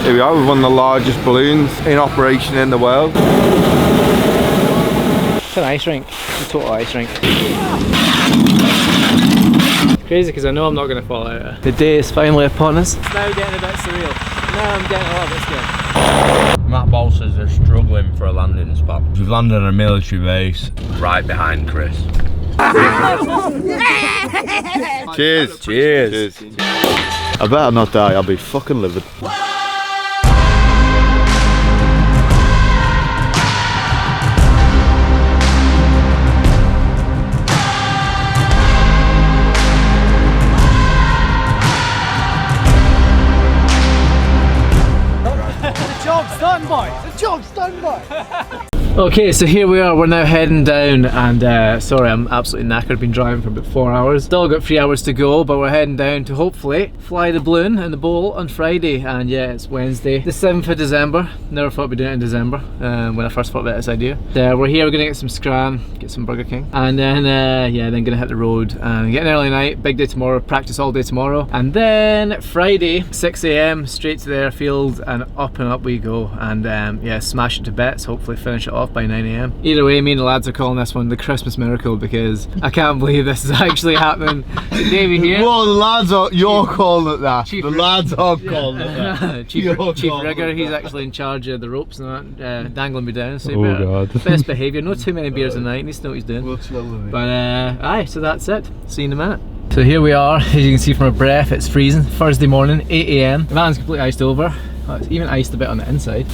Here we are with one of the largest balloons in operation in the world. It's an ice rink. It's a total ice rink. Crazy because I know I'm not going to fall out. The day is finally upon us. It's now getting a bit surreal. Now I'm getting a lot bit scared. Matt Ball says they're struggling for a landing spot. We've landed on a military base right behind Kriss. Cheers. Cheers. I better not die, I'll be fucking livid. The job's done, boy! Okay, so here we are, we're now heading down and sorry, I'm absolutely knackered, been driving for about 4 hours. Still got 3 hours to go, but we're heading down to hopefully fly the balloon and the bowl on Friday. And yeah, it's Wednesday, the 7th of December. Never thought we'd do it in December when I first thought about this idea. We're here, we're gonna get some scran, get some Burger King, and then yeah, then gonna hit the road and get an early night, big day tomorrow, practice all day tomorrow. And then Friday, 6 AM, straight to the airfield and up we go. And yeah, smash it to bits, hopefully finish it off by 9 AM. Either way, me and the lads are calling this one the Christmas miracle because I can't believe this is actually happening. Davey here. Well, the lads are, you're calling it that. Chief the lads are calling it that. Chief Rigger, he's actually in charge of the ropes and that, dangling me down. So God. Best behaviour, no too many beers a night, needs to know what he's doing. We'll chill with it. But aye, so that's it. See you in a minute. So here we are, as you can see from our breath, it's freezing. Thursday morning, 8 AM. The van's completely iced over. Oh, it's even iced a bit on the inside.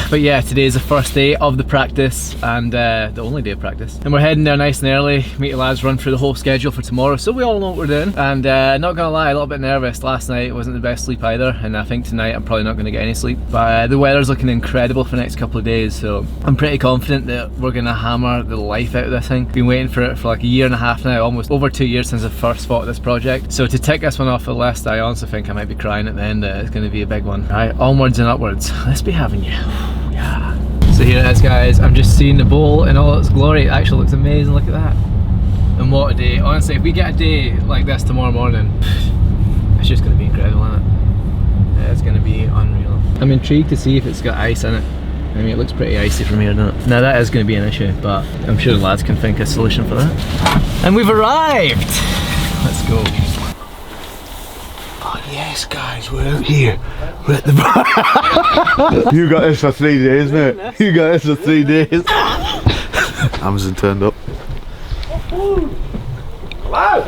But yeah, today is the first day of the practice and the only day of practice. And we're heading there nice and early, meet the lads, run through the whole schedule for tomorrow, so we all know what we're doing. And not gonna lie, a little bit nervous. Last night wasn't the best sleep either, and I think tonight I'm probably not gonna get any sleep. But the weather's looking incredible for the next couple of days, so I'm pretty confident that we're gonna hammer the life out of this thing. Been waiting for it for like a year and a half now, almost over 2 years since I first thought of this project. So to tick this one off the list, I honestly think I might be crying at the end. It's gonna be a big one. Right, onwards and upwards. Let's be having you. Yeah. So here it is, guys. I'm just seeing the bowl in all its glory. It actually looks amazing. Look at that. And what a day. Honestly, if we get a day like this tomorrow morning, it's just going to be incredible, isn't it? Yeah, it's going to be unreal. I'm intrigued to see if it's got ice in it. I mean, it looks pretty icy from here, doesn't it? Now that is going to be an issue, but I'm sure the lads can think of a solution for that. And we've arrived! Let's go. Oh yes, guys, we're out here. We're at the bar. You got this for 3 days, mate. You got this for 3 days. Amazon turned up. Hello!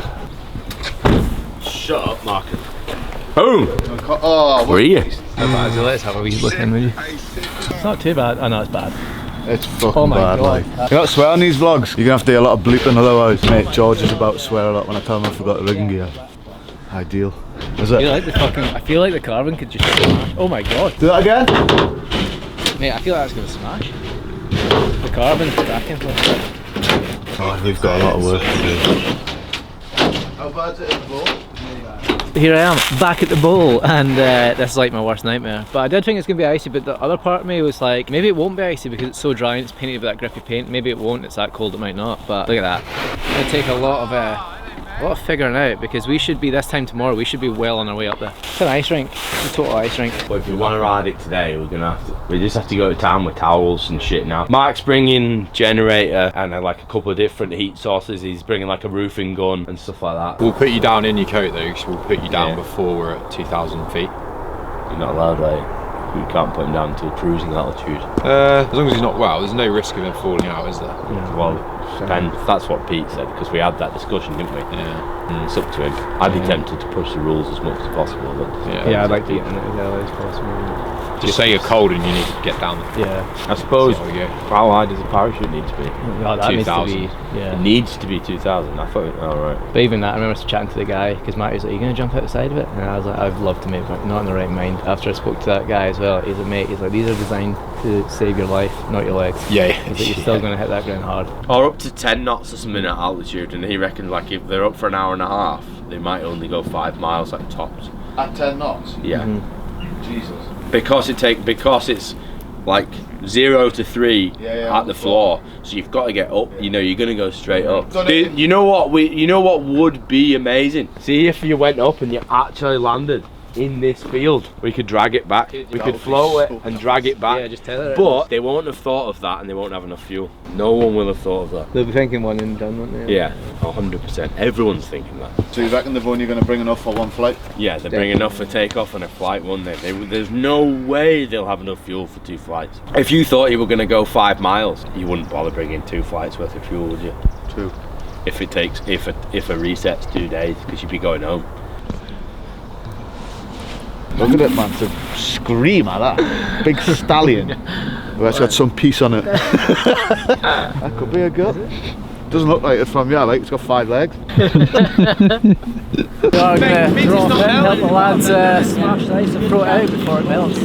Shut up, Marcus. Boom! Oh, where are you? Let's have a wee look in with you. It's not too bad. Oh no, it's bad. It's fucking bad, like. You don't swear on these vlogs. You're gonna have to do a lot of bleeping otherwise. Mate, George is about to swear a lot when I tell him I forgot the rigging gear. Ideal. Is it? I feel like the fucking, I feel like the carbon could just smash. Oh my god. Do that again? Mate, I feel like that's gonna smash. The carbon cracking. Oh, we've got a lot of work to do. How bad's it in the bowl? Here I am, back at the bowl, and this is like my worst nightmare. But I did think it's going to be icy, but the other part of me was like, maybe it won't be icy because it's so dry and it's painted with that grippy paint. Maybe it won't, it's that cold, it might not. But look at that. It's going to take a lot of figuring out because we should be, this time tomorrow, we should be well on our way up there. It's an ice rink, it's a total ice rink. But if we want to ride it today, we just have to go to town with towels and shit now. Mark's bringing generator and like a couple of different heat sources. He's bringing like a roofing gun and stuff like that. We'll put you down in your coat though, because we'll put you down before we're at 2,000 feet. You're not allowed, like, we can't put him down until cruising altitude. As long as he's not well, there's no risk of him falling out, is there? Yeah. Well, depends. That's what Pete said, because we had that discussion, didn't we? Yeah. It's up to him. I'd be tempted to push the rules as much as possible, but Yeah, I'd like to get in it as early as possible. Just say you're cold and you need to get down there. Yeah. I suppose, how high does the parachute need to be? God, that needs to be, It needs to be 2,000. I thought, alright. But even that, I remember chatting to the guy, because Matt was like, are you going to jump outside of it? And I was like, I'd love to, mate, but not in the right mind. After I spoke to that guy as well, he's like, mate, he's like, these are designed to save your life, not your legs. Yeah. He's like, you're still going to hit that ground hard. Or up to 10 knots or something at altitude, and he reckons like if they're up for an hour and a half, they might only go 5 miles at tops. At 10 knots? Yeah. Jesus. Because it's like 0 to 3 at the floor, so you've got to get up. You know, you're gonna go straight up. You know what would be amazing? See if you went up and you actually landed in this field. We could drag it back. We could float it and drag it back. Yeah, just tether it. But they won't have thought of that, and they won't have enough fuel. No one will have thought of that. They'll be thinking one and done, won't they? Yeah, 100%. Everyone's thinking that. So you reckon they've only going to bring enough for one flight? Yeah, they bring enough for takeoff and a flight, won't they? There's no way they'll have enough fuel for 2 flights. If you thought you were going to go 5 miles, you wouldn't bother bringing 2 flights worth of fuel, would you? 2. If it takes, if a reset's 2 days, because you'd be going home. Look at it, man, to scream at that. Big stallion. Well, it's got some piece on it. That could be a girl. Doesn't look like it from here, like it's got 5 legs. We are going to drop it, help the lads smash the ice and throw it out before it melts.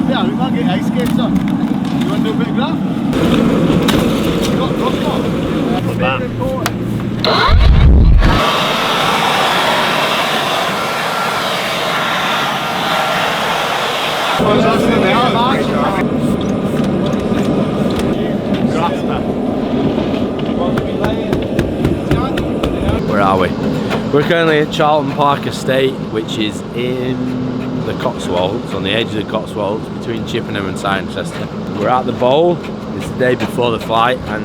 Yeah, we can't get ice skates on. You want to do a bit of that? You got rust on? What's that? Where are we? We're currently at Charlton Park Estate, which is in the Cotswolds, on the edge of the Cotswolds, between Chippenham and Cirencester. We're at the bowl. It's the day before the flight, and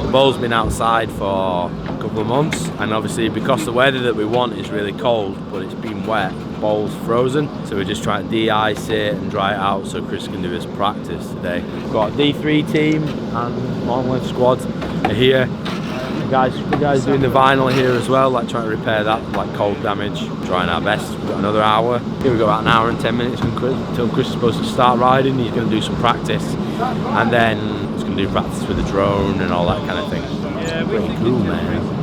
the bowl's been outside for a couple of months, and obviously because the weather that we want is really cold, but it's been wet, the bowl's frozen, so we're just trying to de-ice it and dry it out so Kriss can do his practice today. We've got a D3 team and long life squad are here. The guys doing the vinyl here as well, like trying to repair that, like cold damage, trying our best. We've got another hour. Here we've got about an hour and 10 minutes until Kriss is supposed to start riding. He's going to do some practice, and then he's going to do practice with the drone and all that kind of thing. Yeah, pretty cool, man.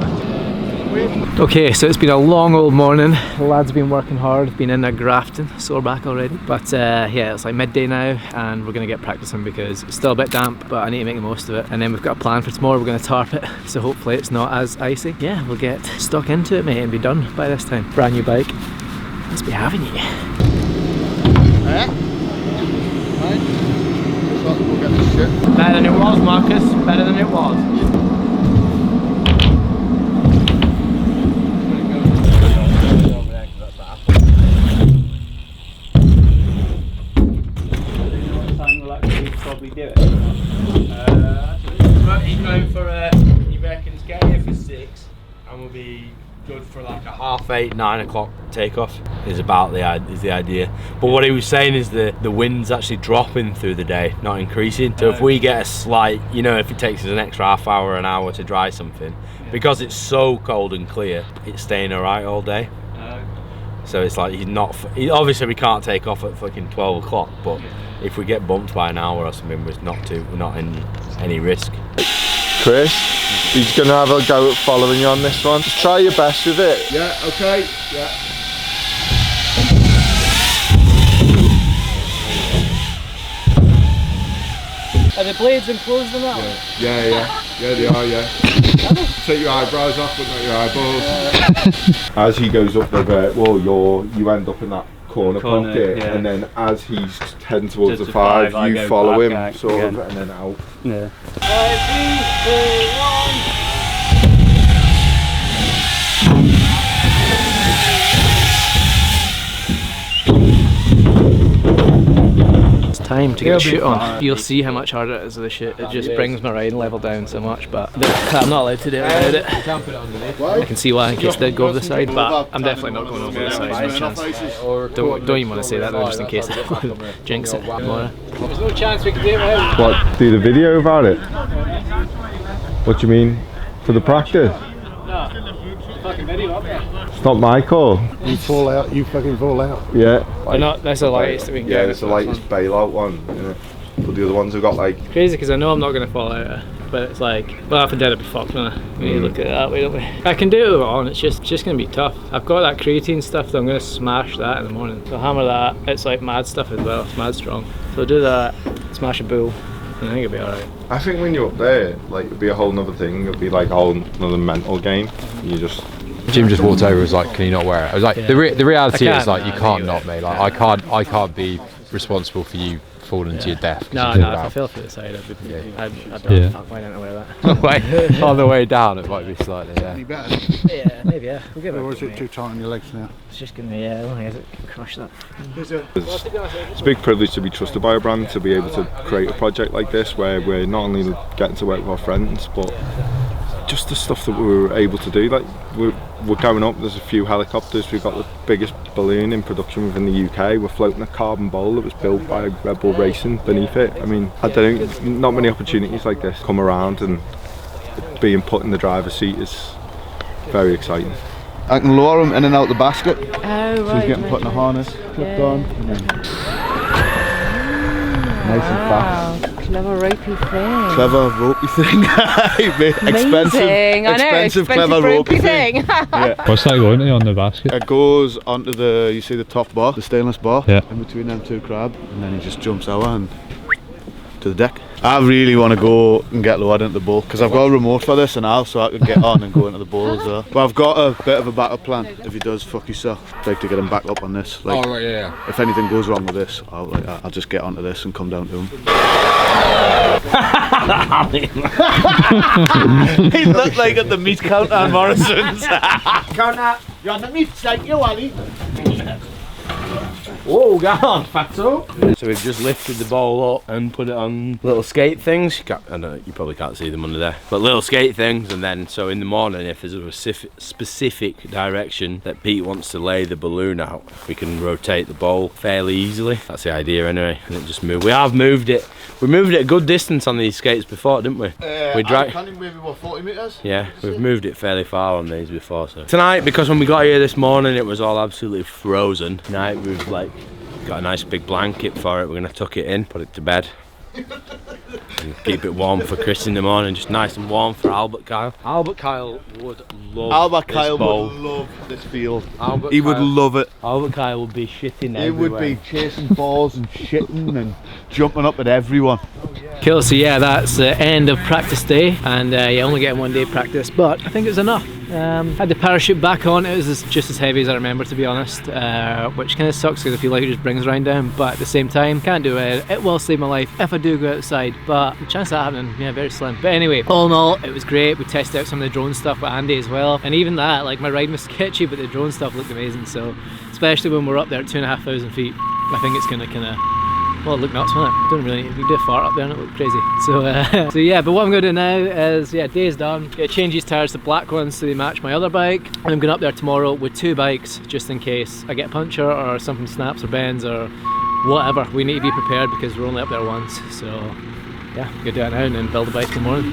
Okay, so it's been a long old morning. The lads have been working hard, been in there grafting, sore back already. But yeah, it's like midday now, and we're going to get practicing because it's still a bit damp, but I need to make the most of it. And then we've got a plan for tomorrow. We're going to tarp it, so hopefully it's not as icy. Yeah, we'll get stuck into it, mate, and be done by this time. Brand new bike. Let's be having you. Yeah. Right. We'll get this shit. Better than it was, Marcus. Better than it was. Do it. He's going for he reckons get here for 6 and we'll be good for like a 8:30, 9 o'clock takeoff is the idea. But what he was saying is the wind's actually dropping through the day, not increasing. So if we get a slight, you know, if it takes us an extra half hour, an hour to dry something, because it's so cold and clear, it's staying alright all day. So it's like obviously we can't take off at fucking 12 o'clock, but if we get bumped by an hour or something, we're not in any risk. Kriss, he's going to have a go at following you on this one. Just try your best with it. Yeah, okay, yeah. Are the blades enclosed in that one? Yeah, they are, yeah. Take your eyebrows off, but not your eyeballs. As he goes up the vert, well, you end up in that corner pocket, yeah. And then as he's heading towards the 5, you follow him, sort of, and then out. Yeah. 5, 3, 2, 1. Time to get the shoot on. You'll see how much harder it is with the shoot. It just brings my riding level down so much, but I'm not allowed to do it without it. I can see why in case they go over the side, but I'm definitely not going over the side. No chance. Don't even want to say that though, just in case I jinx it tomorrow. There's no chance we can do it without. What, do the video about it? What do you mean? For the practice? No. Fucking video up there. It's not my call. You fall out, you fucking fall out. Yeah. That's the lightest that we can get. Yeah, it's the lightest bailout one. Yeah. But the other ones have got like... Crazy because I know I'm not going to fall out, but it's like, well, if I did it'd be fucked, wouldn't I? We need to look at it that way, don't we? I can do it on, it's just going to be tough. I've got that creatine stuff, so I'm going to smash that in the morning. So hammer that, it's like mad stuff as well, it's mad strong. So do that, smash a bull, and I think it'll be alright. I think when you're up there, like, it'll be a whole nother thing. It'll be like a whole another mental game. You just Jim just walked over and was like, can you not wear it? I was like, the reality is like, you can't not, mate. Like, I can't be responsible for you falling to your death. No, if I fell through the side, I'd why don't I wear that? On the way down, it might be slightly, Any better? Yeah, maybe, yeah. We'll give it. Or is it too tight on your legs now? It's just gonna be, I don't think it can crush that. It's a big privilege to be trusted by a brand, to be able to create a project like this where we're not only getting to work with our friends, but just the stuff that we were able to do. Like we're going up, there's a few helicopters, we've got the biggest balloon in production within the UK, we're floating a carbon bowl that was built by Red Bull Racing beneath it. I mean, I don't think, not many opportunities like this come around, and being put in the driver's seat is very exciting. I can lower him in and out the basket. Oh, So he's getting put in a harness, clipped on, and then nice and fast. Clever ropey thing. Clever ropey thing. expensive, clever ropey thing. Yeah. What's that going to on the basket? It goes onto the, you see the top bar, the stainless bar, Yeah. in between them two crab, and then he just jumps out and to the deck. I really want to go and get lowered into the bowl because I've got a remote for this and all, so I can get on and go into the bowl as well. But I've got a bit of a backup plan if he does fuck himself. I'd like to get him back up on this. Like, right, yeah. if anything goes wrong with this, I'll just get onto this and come down to him. He looked like at the meat counter on Morrison's. Counter, you're on the meat side, you Ali. Whoa, go on, fatso. So we've just lifted the bowl up and put it on little skate things. I know you probably can't see them under there, but little skate things. And then, so in the morning, if there's a specific direction that Pete wants to lay the balloon out, we can rotate the bowl fairly easily. That's the idea anyway. And it just moved. We have moved it. We moved it a good distance on these skates before, didn't we? We dragged. Maybe what, 40 metres? Yeah, we've moved it fairly far on these before. So tonight, because when we got here this morning, it was all absolutely frozen. Tonight we've like got a nice big blanket for it. We're gonna tuck it in, put it to bed, and keep it warm for Kriss in the morning. Just nice and warm for Albert Kyle. Albert Kyle would love this bowl. Would love this field. Albert He Kyle, would love it. Albert Kyle would be shitting He everywhere. would be chasing balls and shitting and jumping up at everyone. Cool, so yeah, that's the end of practice day, and yeah, only getting 1 day practice, but I think it was enough. Had the parachute back on, it was just as heavy as I remember, to be honest, which kind of sucks because I feel like it just brings around down, but at the same time, can't do it. It will save my life if I do go outside, but the chance of that happening, yeah, very slim. But anyway, all in all, it was great. We tested out some of the drone stuff with Andy as well, and even that, like, my ride was sketchy, but the drone stuff looked amazing, so especially when we're up there at 2,500 feet, I think it's gonna kind of, well, it looked nuts, wasn't it? Don't really, we did a fart up there and it looked crazy. So, so yeah, but what I'm going to do now is, yeah, day's done. Gonna change these tyres to black ones so they match my other bike. And I'm going up there tomorrow with 2 bikes, just in case I get a puncture or something snaps or bends or whatever. We need to be prepared because we're only up there once. So, yeah, I'm going to do that now and then build a bike in the morning.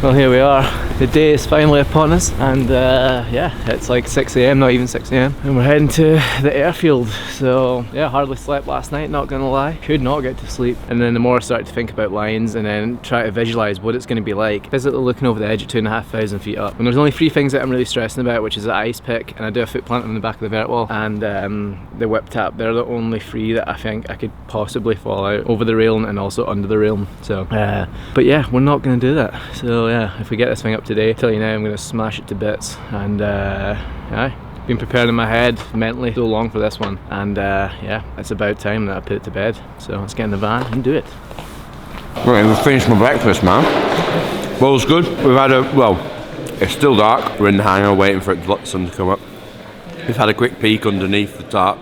Well, here we are. The day is finally upon us, and yeah, it's like 6 AM, not even 6 AM, and we're heading to the airfield. So yeah, hardly slept last night, not gonna lie. Could not get to sleep. And then the more I started to think about lines and then try to visualise what it's going to be like, physically looking over the edge at 2,500 feet up. And there's only 3 things that I'm really stressing about, which is the ice pick, and I do a foot plant on the back of the vert wall, and the whip tap. They're the only 3 that I think I could possibly fall out over the railing and also under the railing. So, but yeah, we're not gonna do that. So yeah, if we get this thing up today, tell you now, I'm gonna smash it to bits. And yeah, been preparing in my head mentally so long for this one, and yeah, it's about time that I put it to bed. So let's get in the van and do it. Right, we've finished my breakfast, man. Bowl's good. We've had a, well, it's still dark. We're in the hangar waiting for the sun to come up. We've had a quick peek underneath the tarp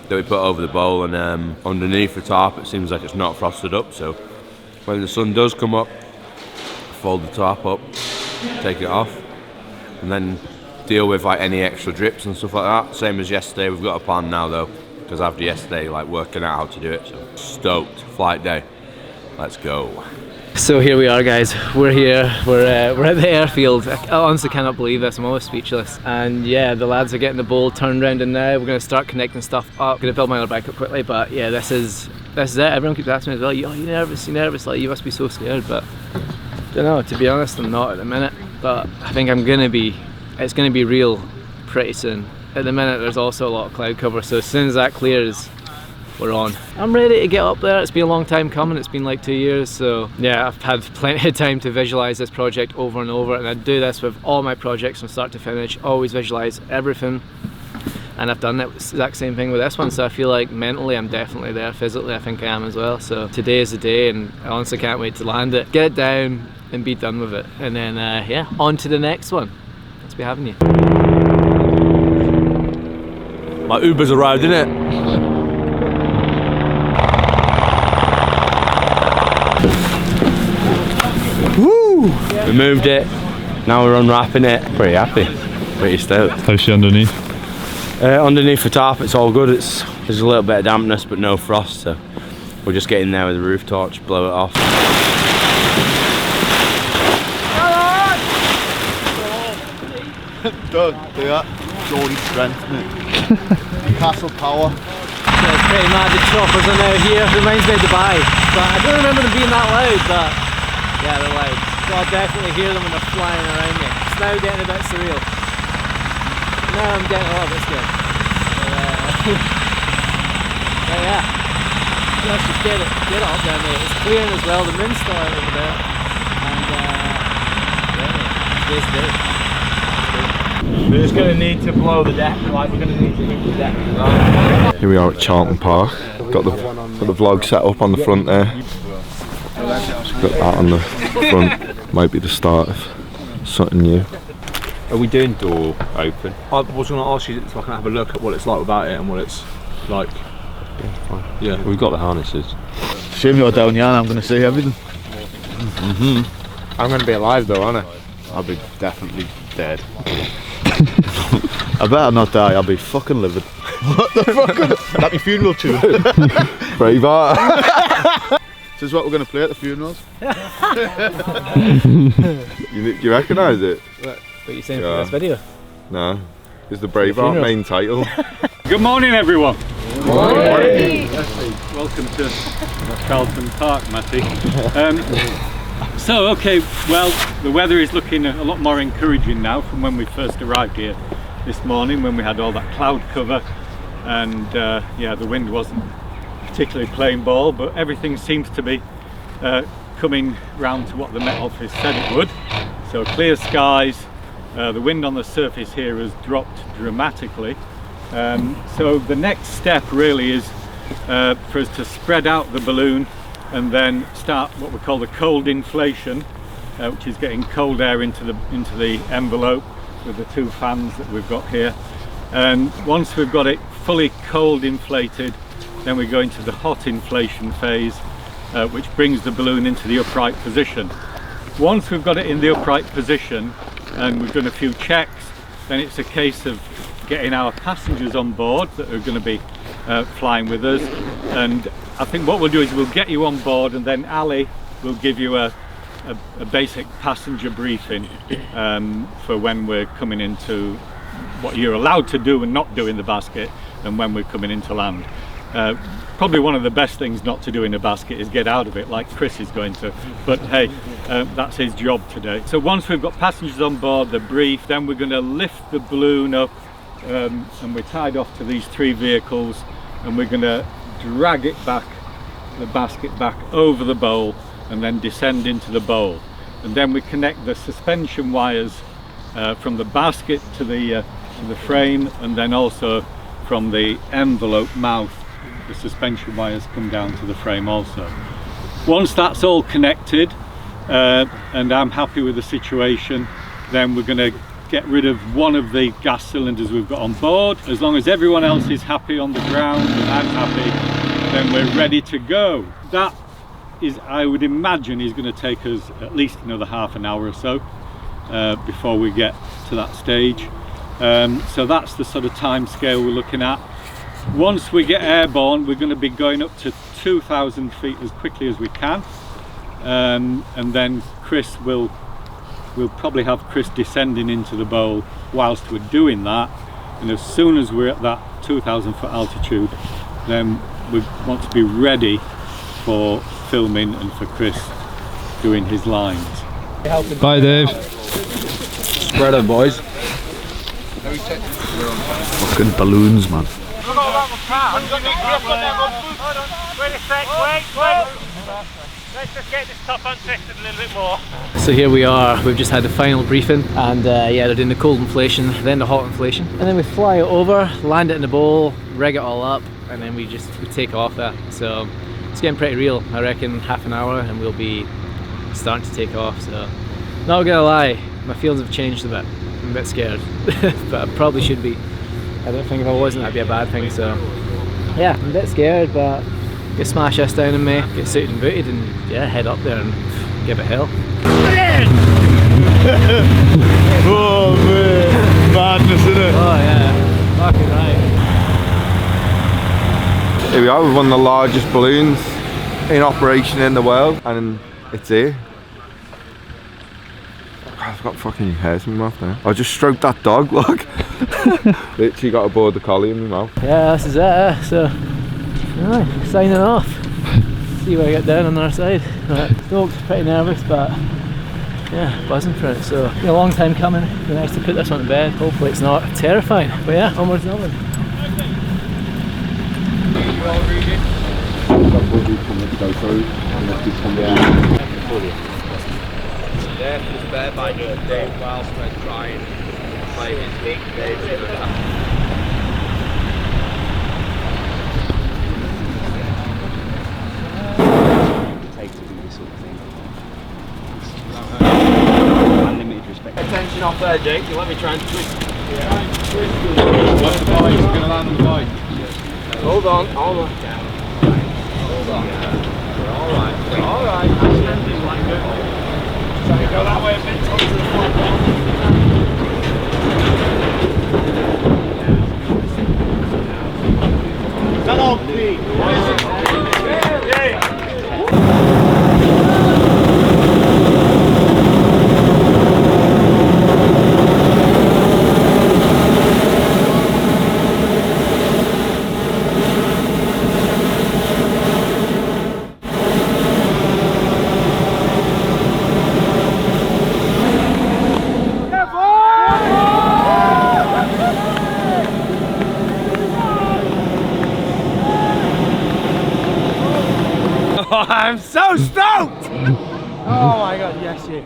that we put over the bowl, and underneath the tarp it seems like it's not frosted up, so when the sun does come up, fold the tarp up, take it off, and then deal with like any extra drips and stuff like that. Same as yesterday. We've got a plan now though, because after yesterday, like working out how to do it. So stoked. Flight day. Let's go. So here we are, guys. We're here. We're at the airfield. I honestly cannot believe this. I'm almost speechless. And yeah, the lads are getting the bowl turned around, and now we're going to start connecting stuff up. I'm going to build my other bike up quickly, but yeah, this is it. Everyone keeps asking me as well, oh, you nervous? You nervous? Like, you must be so scared. But I don't know. To be honest, I'm not at the minute. But I think I'm going to be. It's going to be real pretty soon. At the minute, there's also a lot of cloud cover. So as soon as that clears, we're on. I'm ready to get up there. It's been a long time coming. It's been like 2 years, so yeah, I've had plenty of time to visualize this project over and over, and I do this with all my projects from start to finish. Always visualize everything, and I've done that exact same thing with this one, so I feel like mentally I'm definitely there. Physically I think I am as well, so today is the day, and I honestly can't wait to land it, get it down and be done with it, and then yeah, on to the next one. Let's be having you. My Uber's arrived, innit? Woo! We moved it. Now we're unwrapping it. Pretty happy. Pretty stoked. How's she underneath? Underneath the tarp, it's all good. There's a little bit of dampness, but no frost. So we'll just get in there with a roof torch, blow it off. Doug, do that. Geordie strength, mate. Castle power. Yeah, it's pretty mad. The choppers are now here. Reminds me of Dubai, but I don't remember them being that loud. But yeah, they're loud. So I'll definitely hear them when they're flying around me. It's now getting a bit surreal. Now I'm getting a little bit scared. But yeah, let's just get it up there, mate. It's clearing as well. The moon's still out over there, and yeah, today's the day. We're just going to need to blow the deck, like we're going to need to hit the deck as well. Here we are at Charlton Park. Got the vlog set up on the front there. Just got that on the front. Might be the start of something new. Are we doing door open? I was going to ask you if I can have a look at what it's like without it and what it's like. Yeah, fine. Yeah. We've got the harnesses. Assume you're down here and I'm going to see everything. I'm going to be alive though, aren't I? I'll be definitely dead. I better not die, I'll be fucking livid. What the fuck? Like my funeral tune. Braveheart. This is what we're going to play at the funerals. You recognise it? What are you saying for this video? No. It's the Braveheart main title. Good morning, everyone. Morning. Welcome to Charlton Park, Matty. So, okay, well, the weather is looking a lot more encouraging now from when we first arrived here this morning, when we had all that cloud cover, and yeah, the wind wasn't particularly playing ball, but everything seems to be coming round to what the Met Office said it would. So clear skies, the wind on the surface here has dropped dramatically. So the next step really is for us to spread out the balloon and then start what we call the cold inflation, which is getting cold air into the envelope with the two fans that we've got here. And once we've got it fully cold inflated, then we go into the hot inflation phase, which brings the balloon into the upright position. Once we've got it in the upright position and we've done a few checks, then it's a case of getting our passengers on board that are going to be flying with us. And I think what we'll do is we'll get you on board, and then Ali will give you a basic passenger briefing for when we're coming into what you're allowed to do and not do in the basket, and when we're coming into land. Probably one of the best things not to do in a basket is get out of it, like Chris is going to, but hey, that's his job today. So once we've got passengers on board, the brief, then we're going to lift the balloon up, and we're tied off to these three vehicles, and we're going to drag it back, the basket back over the bowl, and then descend into the bowl. And then we connect the suspension wires from the basket to the frame, and then also from the envelope mouth, the suspension wires come down to the frame also. Once that's all connected, and I'm happy with the situation, then we're going to get rid of one of the gas cylinders we've got on board. As long as everyone else is happy on the ground and I'm happy, then we're ready to go. That is, I would imagine, is going to take us at least another half an hour or so before we get to that stage. So that's the sort of time scale we're looking at. Once we get airborne, we're going to be going up to 2,000 feet as quickly as we can, and then Kriss will probably have Kriss descending into the bowl whilst we're doing that, and as soon as we're at that 2,000 foot altitude, then we want to be ready for filming and for Kriss doing his lines. Bye, Dave. Spread them, boys. Fucking balloons, man. Wait a sec, wait. Let's just get this top untwisted a little bit more. So here we are, we've just had the final briefing, and yeah, they're doing the cold inflation, then the hot inflation, and then we fly it over, land it in the bowl, rig it all up, and then we take off that. So it's getting pretty real. I reckon half an hour and we'll be starting to take off. So not gonna lie, my feelings have changed a bit. I'm a bit scared, but I probably should be. I don't think if I wasn't, that'd be a bad thing. So yeah, I'm a bit scared, but get smash this down in me, get suited and booted, and yeah, head up there and give it hell. Oh man, madness, isn't it? Oh yeah, fucking right. Here we are with one of the largest balloons in operation in the world, and it's here. I've got fucking hairs in my mouth now. I just stroked that dog, look. Literally got a border collie in my mouth. Yeah, this is it. So, right, signing off. See what I get down on the other side. Right, stoked, pretty nervous, but yeah, buzzing for it. So, been a long time coming. Be nice to put this one to bed. Hopefully it's not terrifying. But yeah, onwards and onwards. It's better by doing Dave whilst I try and play his big Dave's doing that. Take to do this sort of thing. Unlimited respect. Attention off there, Jake. You let me try and twist. What's the bike? It's going to land on the bike. Hold on. Hold on. We're alright. We're alright. Trying to go that way a bit onto the platform. Hello, Pete. I'm so stoked! Oh my god, yes you.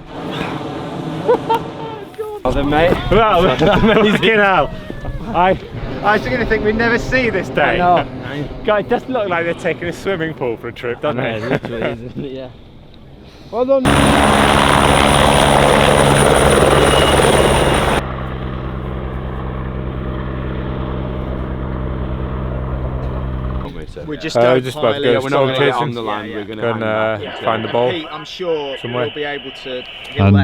Oh then mate, well, amazing hell. I was going to think we'd never see this day. I know. God, it doesn't look like they're taking a swimming pool for a trip, doesn't it? Literally, isn't it? Yeah. Well done. We just don't just about to go We're not going to get chasing. on the land, we're going Go and find the ball. Pete, I'm sure somewhere. we'll be able to. And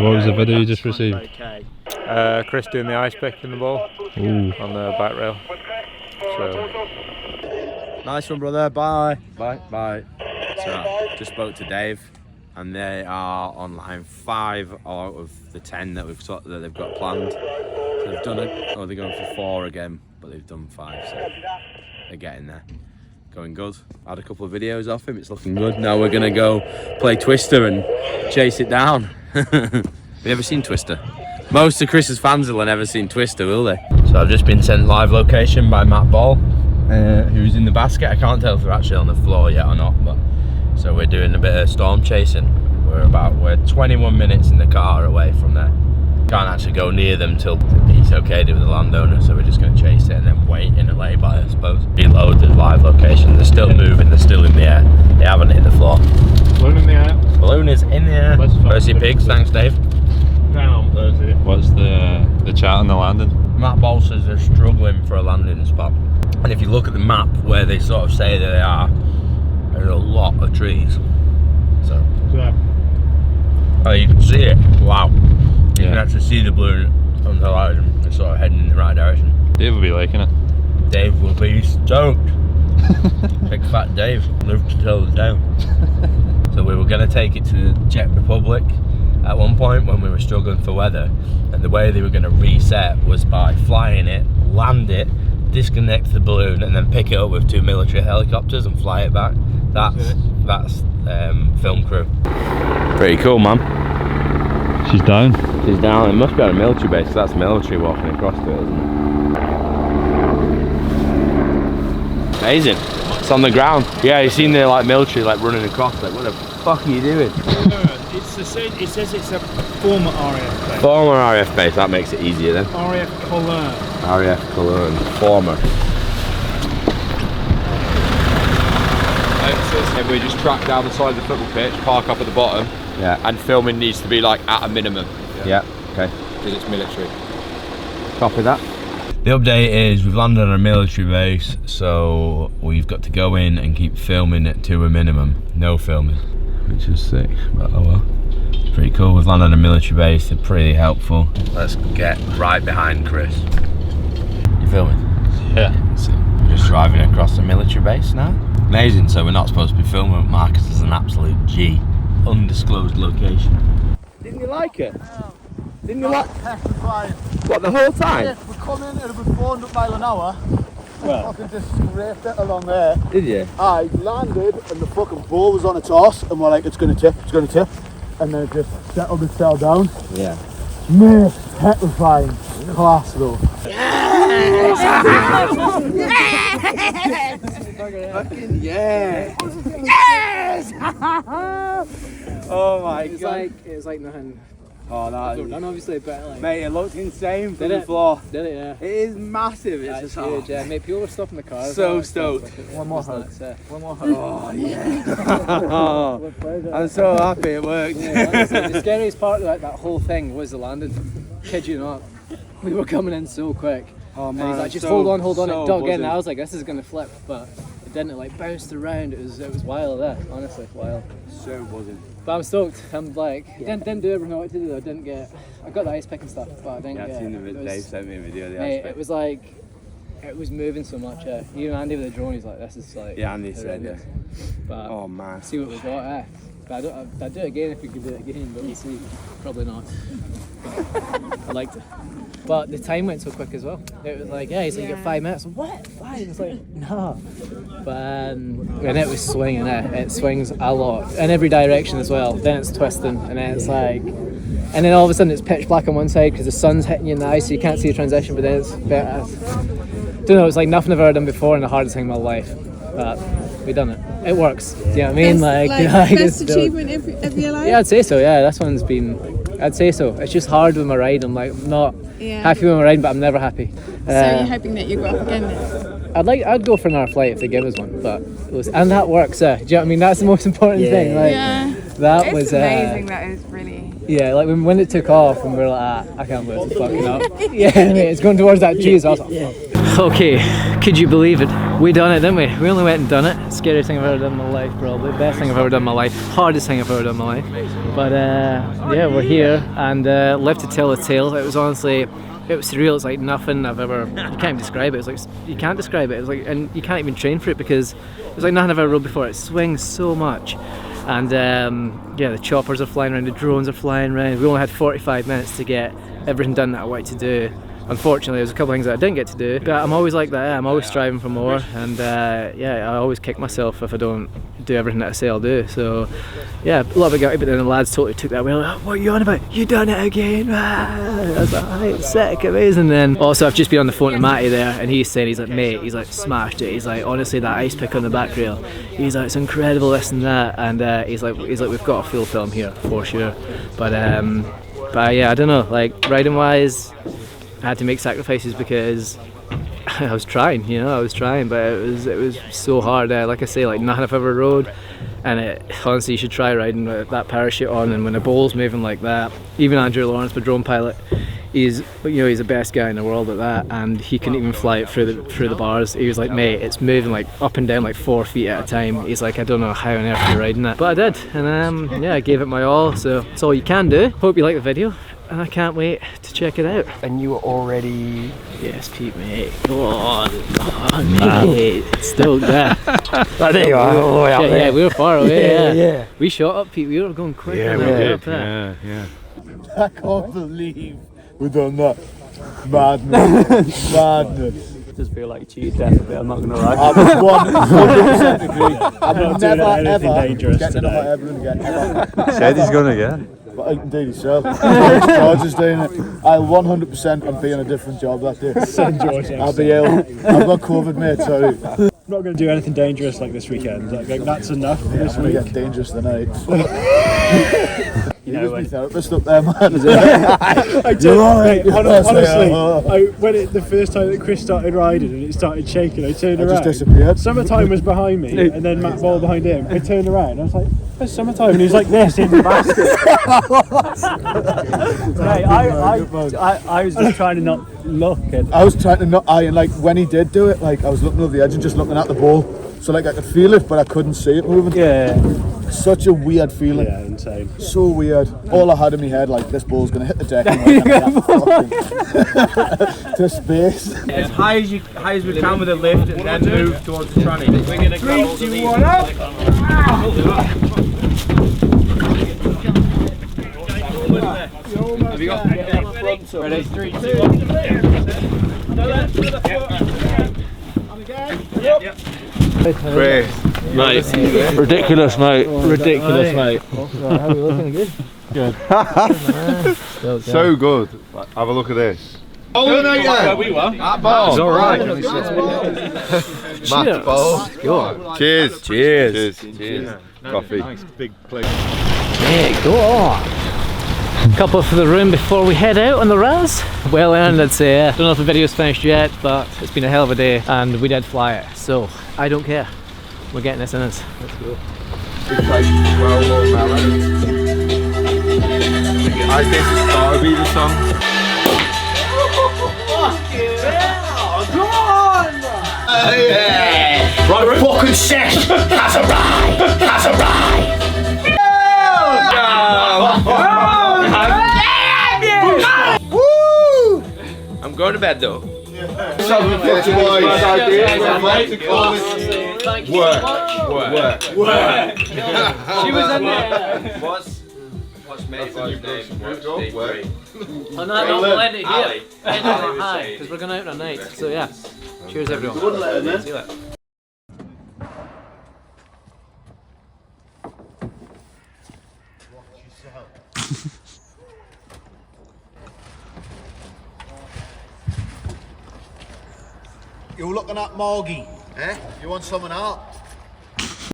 what was the video you just received? Okay. Kriss doing the ice pick in the ball. Ooh. On the back rail. So Nice one, brother. Bye. Bye. So, just spoke to Dave, and they are on line 5 out of the 10 that they've got planned. So they've done it. Oh, they're going for 4 again, but they've done 5. So they're getting there. Going good. Had a couple of videos off him. It's looking good. Now we're gonna go play Twister and chase it down. Have you ever seen Twister? Most of Kriss's fans will have never seen Twister, will they? So I've just been sent live location by Matt Ball, who's in the basket. I can't tell if they're actually on the floor yet or not, but so we're doing a bit of storm chasing. We're 21 minutes in the car away from there. Can't actually go near them till it's okay with the landowner, so we're just going to chase it and then wait in a lay-by, I suppose. Reload the live location. They're still moving, they're still in the air. They haven't hit the floor. Balloon in the air. Balloon is in the air. Percy Pigs, thanks Dave. Down, Percy. What's the chat on the landing? Matt Ball says they're struggling for a landing spot. And if you look at the map where they sort of say they are, there's a lot of trees. So, oh, you can see it. Wow. You can actually see the balloon on the horizon. It's sort of heading in the right direction. Dave will be liking it. Dave will be stoked. Big fat Dave, lived to tell the tale. So we were going to take it to the Czech Republic at one point when we were struggling for weather, and the way they were going to reset was by flying it, land it, disconnect the balloon, and then pick it up with 2 military helicopters and fly it back. That's film crew. Pretty cool, man. She's down. She's down. It must be on a military base, 'cause that's military walking across to it, isn't it? Amazing. It's on the ground. Yeah, you seen the like military like running across. Like, what the fuck are you doing? It says it's a former RAF base. Former RAF base. That makes it easier then. RAF Cologne. RAF Cologne. Former. If we just track down the side of the football pitch, park up at the bottom, Yeah. and filming needs to be like at a minimum. Yeah. Okay. Because it's military. Copy that. The update is we've landed on a military base, so we've got to go in and keep filming it to a minimum. No filming, which is sick, but oh well. Pretty cool. We've landed on a military base. They're pretty helpful. Let's get right behind Kriss. You filming? Yeah. So we're just driving across the military base now. Amazing. So we're not supposed to be filming with Marcus as an absolute G. Undisclosed location. Didn't you like it? No. Didn't you like? Petrified. What, the whole time? Yeah, we come in at about 400 miles an hour. Well. Fucking just scraped it along there. Did you? I landed and the fucking ball was on its arse and we're like, it's gonna tip. And then it just settled itself down. Yeah. Mate, petrifying. Class though. Fucking yeah! Yes! Oh my It was like nothing. Oh, that Done obviously, but like. mate, it looked insane from Did the it? floor. Did it? Yeah. It is massive. It's It's just huge, yeah. Mate, people were stopping the cars. So stoked. One more hug. One more hug. Oh yeah! I'm so happy it worked. Yeah, honestly, the scariest part of that whole thing was the landing. Kid you not. We were coming in so quick. Oh And man, he's like, just so- hold on. so It dug in. buzzing. I was like, this is gonna flip, but it didn't. It like bounced around. It was wild. Honestly, wild. So buzzing. But I'm stoked. I'm like, didn't do everything I wanted to do. I got the ice pick and stuff, but I didn't Yeah, get. I've seen the it was- Dave sent me a video of the Mate, aspect. it was like, it was moving so much. Even Andy with the drone, he's like, this is like. Yeah, Andy said horrendous. But Oh man. see what we got. But I'd do it again if we could do it again, but we'll see. Probably not. I liked it. But the time went so quick as well. It was like, he's like, you got 5 minutes. What? 5? It's like, no. But and it was swinging. It swings a lot in every direction as well. Then it's twisting, and then it's like, and then all of a sudden it's pitch black on one side because the sun's hitting you in the eye, so you can't see a transition. But then it's better. Don't know. It's like nothing I've ever done before, and the hardest thing in my life. But we done it. It works. Do you know what I mean? Best achievement of your life? Yeah, I'd say so. Yeah, this one's been. I'd say so. It's just hard with my ride. I'm like not Yeah. happy with my ride, but I'm never happy. So you're hoping that you go up again then? I'd go for another flight if they give us one, but and that works. Do you know what I mean? That's the most important thing. Like, Yeah. that It's was amazing. That is really. yeah. Like when it took off, and we were like, I can't believe it's fucking up. Yeah, mate, it's going towards that G. So I was like, okay, could you believe it? We done it, didn't we? We only went and done it. Scariest thing I've ever done in my life, probably. Best thing I've ever done in my life. Hardest thing I've ever done in my life. But yeah, we're here and live to tell the tale. It was honestly, it was surreal. It's like nothing I've ever. You can't even describe it. It's like you can't describe it. It's like, and you can't even train for it because it was like nothing I've ever rode before. It swings so much. And yeah, the choppers are flying around, the drones are flying around. We only had 45 minutes to get everything done that I wanted to do. Unfortunately, there's a couple of things that I didn't get to do, but I'm always like that. I'm always striving for more, and yeah, I always kick myself if I don't do everything that I say I'll do. So yeah, a little bit gutty, but then the lads totally took that away. Like, what are you on about? You done it again? I was like, right, sick, amazing. Then also, I've just been on the phone to Matty there, and he's saying, he's like, mate, he's like, smashed it. He's like, honestly, that ice pick on the back rail, he's like, it's incredible, this and that. And he's like, we've got a full film here for sure. But yeah, I don't know, like riding wise, I had to make sacrifices because I was trying, but it was so hard. Like I say, like nothing I've ever rode, and honestly, you should try riding with that parachute on. And when the bowl's moving like that, even Andrew Lawrence, the drone pilot, he's the best guy in the world at that, and he can even fly it through the bars. He was like, mate, it's moving like up and down like 4 feet at a time. He's like, I don't know how on earth you're riding that, but I did, and yeah, I gave it my all. So it's all you can do. Hope you like the video. And I can't wait to check it out. And you were already... Yes, Pete, mate. Go on, mate. Still there. There you are, all the way up there. Yeah, we were far away, yeah. We shot up, Pete. We were going quick. Yeah, and we then did. up there. Yeah. I can't believe we've done that. Madness. Madness. It does feel like cheated death a bit, I'm not going to lie. I would 100% agree. I'm not doing never anything ever dangerous getting today. another ever again. Ever. Said he's gonna get. But indeed so. George is doing it. I 100% am being a different job that day. Send George I'll be ill. I've got COVID, mate, sorry. not going to do anything dangerous like this weekend. Like that's enough for this week. Get dangerous tonight. You know, my therapist up there, man. I did. Honestly, when the first time that Chris started riding and it started shaking, I turned around. Just disappeared. Summertime was behind me, and then Matt Ball behind him. I turned around, I was like, "It's summertime," and he was like this in the basket. Mate, I was just trying to not look at. I was trying to not. And like when he did do it, like I was looking over the edge and just looking at the ball, so like I could feel it, but I couldn't see it moving. Yeah. Such a weird feeling. Yeah, insane. So weird. All I had in my head, like this ball's gonna hit the deck and to space. As high as we can with the lift, and then move towards the tranny. We're gonna 3, 2, 1, up. Have you got ready? 3, 2. Yep. Chris. Mate, ridiculous, mate. Ridiculous, mate. How are we looking? Good? Good. So good. Have a look at this. Oh, no, yeah. We were. That ball. It's alright. Matt Ball. Go on. Cheers. Cheers. Cheers. Coffee. Nice big plate. Yeah, go on. Couple for the room before we head out on the raz. Well earned, I'd say. Don't know if the video's finished yet, but it's been a hell of a day and we did fly it, so I don't care. We're getting this in us. Let's go. I guess it's gotta be the song. Right, fucking set has arrived. Woo! I'm going to bed though. Work. She was in there. What's made by his name? Oh no, no, we'll end it here. End it on high, because we're going out at night. So yeah, cheers everyone. See you later. You're looking at Morgie, eh? You want someone out?